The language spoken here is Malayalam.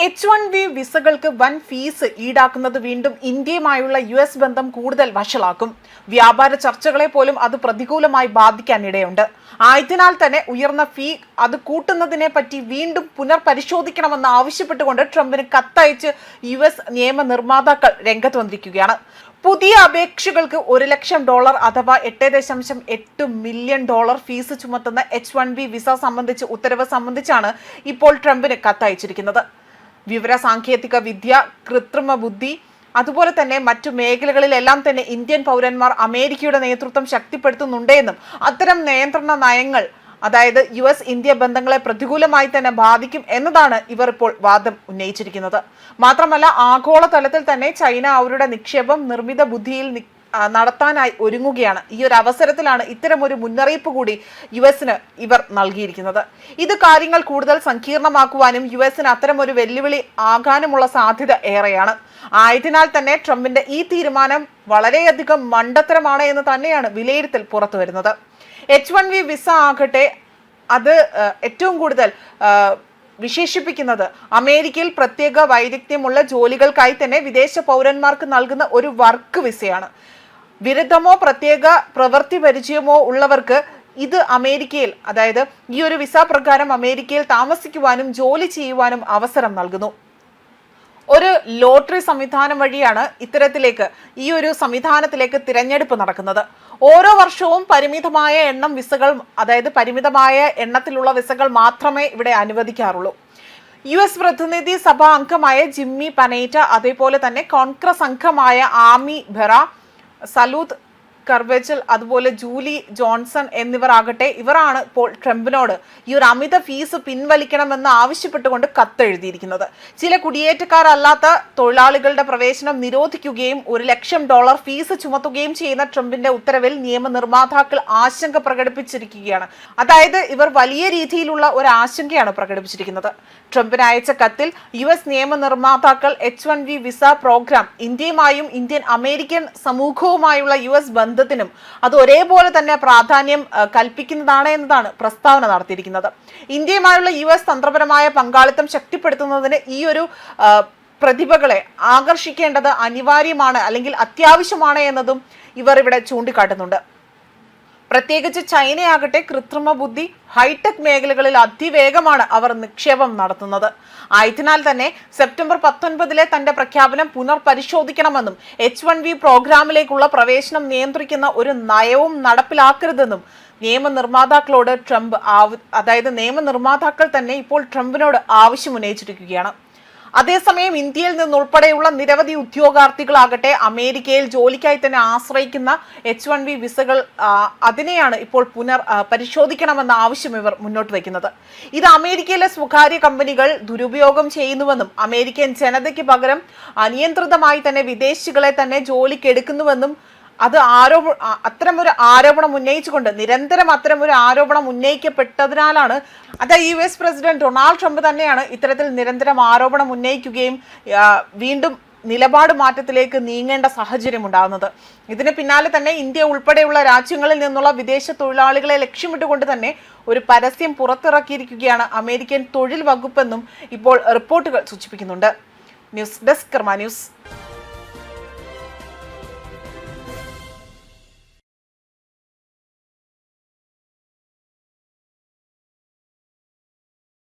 H1B വിസകൾക്ക് വൻ ഫീസ് ഈടാക്കുന്നത് വീണ്ടും ഇന്ത്യയുമായുള്ള US ബന്ധം കൂടുതൽ വഷളാക്കും. വ്യാപാര ചർച്ചകളെ പോലും അത് പ്രതികൂലമായി ബാധിക്കാനിടയുണ്ട്. ആയതിനാൽ തന്നെ ഉയർന്ന ഫീ അത് കൂട്ടുന്നതിനെ പറ്റി വീണ്ടും പുനർപരിശോധിക്കണമെന്ന് ആവശ്യപ്പെട്ടുകൊണ്ട് ട്രംപിന് കത്തയച്ച് US നിയമ നിർമ്മാതാക്കൾ രംഗത്ത് വന്നിരിക്കുകയാണ്. പുതിയ അപേക്ഷകൾക്ക് $1 ലക്ഷം അഥവാ $8.8 മില്യൺ ഫീസ് ചുമത്തുന്ന H1B വിസ സംബന്ധിച്ച് ഉത്തരവ് സംബന്ധിച്ചാണ് ഇപ്പോൾ ട്രംപിന് കത്തയച്ചിരിക്കുന്നത്. വിവര സാങ്കേതിക വിദ്യ, കൃത്രിമ ബുദ്ധി, അതുപോലെ തന്നെ മറ്റു മേഖലകളിലെല്ലാം തന്നെ ഇന്ത്യൻ പൗരന്മാർ അമേരിക്കയുടെ നേതൃത്വം ശക്തിപ്പെടുത്തുന്നുണ്ടെന്നും അത്തരം നിയന്ത്രണ നയങ്ങൾ അതായത് US ഇന്ത്യ ബന്ധങ്ങളെ പ്രതികൂലമായി തന്നെ ബാധിക്കും എന്നതാണ് ഇവർ ഇപ്പോൾ വാദം ഉന്നയിച്ചിരിക്കുന്നത്. മാത്രമല്ല ആഗോളതലത്തിൽ തന്നെ ചൈന അവരുടെ നിക്ഷേപം നിർമ്മിത ബുദ്ധിയിൽ നടത്താനായി ഒരുങ്ങുകയാണ്. ഈ ഒരു അവസരത്തിലാണ് ഇത്തരമൊരു മുന്നറിയിപ്പ് കൂടി US-ന് ഇവർ നൽകിയിരിക്കുന്നത്. ഇത് കാര്യങ്ങൾ കൂടുതൽ സങ്കീർണമാക്കുവാനും US-ന് അത്തരമൊരു വെല്ലുവിളി ആകാനുമുള്ള സാധ്യത ഏറെയാണ്. ആയതിനാൽ തന്നെ ട്രംപിന്റെ ഈ തീരുമാനം വളരെയധികം മണ്ടത്തരമാണ് എന്ന് തന്നെയാണ് വിലയിരുത്തൽ പുറത്തു വരുന്നത്. H1B വിസ ആകട്ടെ അത് ഏറ്റവും കൂടുതൽ വിശേഷിപ്പിക്കുന്നത് അമേരിക്കയിൽ പ്രത്യേക വൈദഗ്ധ്യമുള്ള ജോലികൾക്കായി തന്നെ വിദേശ പൗരന്മാർക്ക് നൽകുന്ന ഒരു വർക്ക് വിസയാണ്. ബിരുദമോ പ്രത്യേക പ്രവൃത്തി പരിചയമോ ഉള്ളവർക്ക് ഇത് അമേരിക്കയിൽ അതായത് ഈ ഒരു വിസ പ്രകാരം അമേരിക്കയിൽ താമസിക്കുവാനും ജോലി ചെയ്യുവാനും അവസരം നൽകുന്നു. ഒരു ലോട്ടറി സംവിധാനം വഴിയാണ് ഈ ഒരു സംവിധാനത്തിലേക്ക് തിരഞ്ഞെടുപ്പ് നടക്കുന്നത്. ഓരോ വർഷവും പരിമിതമായ എണ്ണം വിസകൾ അതായത് പരിമിതമായ എണ്ണത്തിലുള്ള വിസകൾ മാത്രമേ ഇവിടെ അനുവദിക്കാറുള്ളൂ. US പ്രതിനിധി സഭാ അംഗമായ ജിമ്മി പനേറ്റ, അതേപോലെ തന്നെ കോൺഗ്രസ് അംഗമായ ആമി ബെറ, സലൂത്ത് കർവെച്ചൽ, അതുപോലെ ജൂലി ജോൺസൺ എന്നിവർ ആകട്ടെ ഇവരാണ് ഇപ്പോൾ ട്രംപിനോട് ഈ ഒരു അമിത ഫീസ് പിൻവലിക്കണമെന്ന് ആവശ്യപ്പെട്ടുകൊണ്ട് കത്തെഴുതിയിരിക്കുന്നത്. ചില കുടിയേറ്റക്കാരല്ലാത്ത തൊഴിലാളികളുടെ പ്രവേശനം നിരോധിക്കുകയും $1 ലക്ഷം ഫീസ് ചുമത്തുകയും ചെയ്യുന്ന ട്രംപിന്റെ ഉത്തരവിൽ നിയമനിർമ്മാതാക്കൾ ആശങ്ക പ്രകടിപ്പിച്ചിരിക്കുകയാണ്. അതായത് ഇവർ വലിയ രീതിയിലുള്ള ഒരു ആശങ്കയാണ് പ്രകടിപ്പിച്ചിരിക്കുന്നത്. ട്രംപിന് അയച്ച കത്തിൽ US നിയമനിർമ്മാതാക്കൾ H1B വിസ പ്രോഗ്രാം ഇന്ത്യയുമായും ഇന്ത്യൻ അമേരിക്കൻ സമൂഹവുമായുള്ള US ബന്ധത്തിനും അത് ഒരേപോലെ തന്നെ പ്രാധാന്യം കൽപ്പിക്കുന്നതാണ് എന്നതാണ് പ്രസ്താവന നടത്തിയിരിക്കുന്നത്. ഇന്ത്യയുമായുള്ള US തന്ത്രപരമായ പങ്കാളിത്തം ശക്തിപ്പെടുത്തുന്നതിന് ഈ ഒരു പ്രതിഭകളെ ആകർഷിക്കേണ്ടത് അനിവാര്യമാണ് അല്ലെങ്കിൽ അത്യാവശ്യമാണ് എന്നതും ഇവർ ഇവിടെ ചൂണ്ടിക്കാട്ടുന്നുണ്ട്. പ്രത്യേകിച്ച് ചൈനയാകട്ടെ കൃത്രിമ ബുദ്ധി, ഹൈടെക് മേഖലകളിൽ അതിവേഗമാണ് അവർ നിക്ഷേപം നടത്തുന്നത്. ആയതിനാൽ തന്നെ സെപ്റ്റംബർ 19 തന്റെ പ്രഖ്യാപനം പുനർപരിശോധിക്കണമെന്നും H1B പ്രോഗ്രാമിലേക്കുള്ള പ്രവേശനം നിയന്ത്രിക്കുന്ന ഒരു നയവും നടപ്പിലാക്കരുതെന്നും നിയമനിർമ്മാതാക്കളോട് നിയമനിർമ്മാതാക്കൾ തന്നെ ഇപ്പോൾ ട്രംപിനോട് ആവശ്യമുന്നയിച്ചിരിക്കുകയാണ്. അതേസമയം ഇന്ത്യയിൽ നിന്നുൾപ്പെടെയുള്ള നിരവധി ഉദ്യോഗാർത്ഥികളാകട്ടെ അമേരിക്കയിൽ ജോലിക്കായി തന്നെ ആശ്രയിക്കുന്ന H1B വിസകൾ അതിനെയാണ് ഇപ്പോൾ പരിശോധിക്കണമെന്ന ആവശ്യം ഇവർ മുന്നോട്ട് വയ്ക്കുന്നത്. ഇത് അമേരിക്കയിലെ സ്വകാര്യ കമ്പനികൾ ദുരുപയോഗം ചെയ്യുന്നുവെന്നും അമേരിക്കൻ ജനതയ്ക്ക് പകരം അനിയന്ത്രിതമായി തന്നെ വിദേശികളെ തന്നെ ജോലിക്കെടുക്കുന്നുവെന്നും അത്തരമൊരു ആരോപണം ഉന്നയിച്ചുകൊണ്ട് നിരന്തരം അത്തരമൊരു ആരോപണം ഉന്നയിക്കപ്പെട്ടതിനാലാണ് US പ്രസിഡന്റ് ഡൊണാൾഡ് ട്രംപ് തന്നെയാണ് ഇത്തരത്തിൽ നിരന്തരം ആരോപണം ഉന്നയിക്കുകയും വീണ്ടും നിലപാട് മാറ്റത്തിലേക്ക് നീങ്ങേണ്ട സാഹചര്യം ഉണ്ടാകുന്നത്. ഇതിന് പിന്നാലെ തന്നെ ഇന്ത്യ ഉൾപ്പെടെയുള്ള രാജ്യങ്ങളിൽ നിന്നുള്ള വിദേശ തൊഴിലാളികളെ ലക്ഷ്യമിട്ടുകൊണ്ട് തന്നെ ഒരു പരസ്യം പുറത്തിറക്കിയിരിക്കുകയാണ് അമേരിക്കൻ തൊഴിൽ വകുപ്പെന്നും ഇപ്പോൾ റിപ്പോർട്ടുകൾ സൂചിപ്പിക്കുന്നുണ്ട്. ന്യൂസ് ഡെസ്ക് കർമ്മ ന്യൂസ്.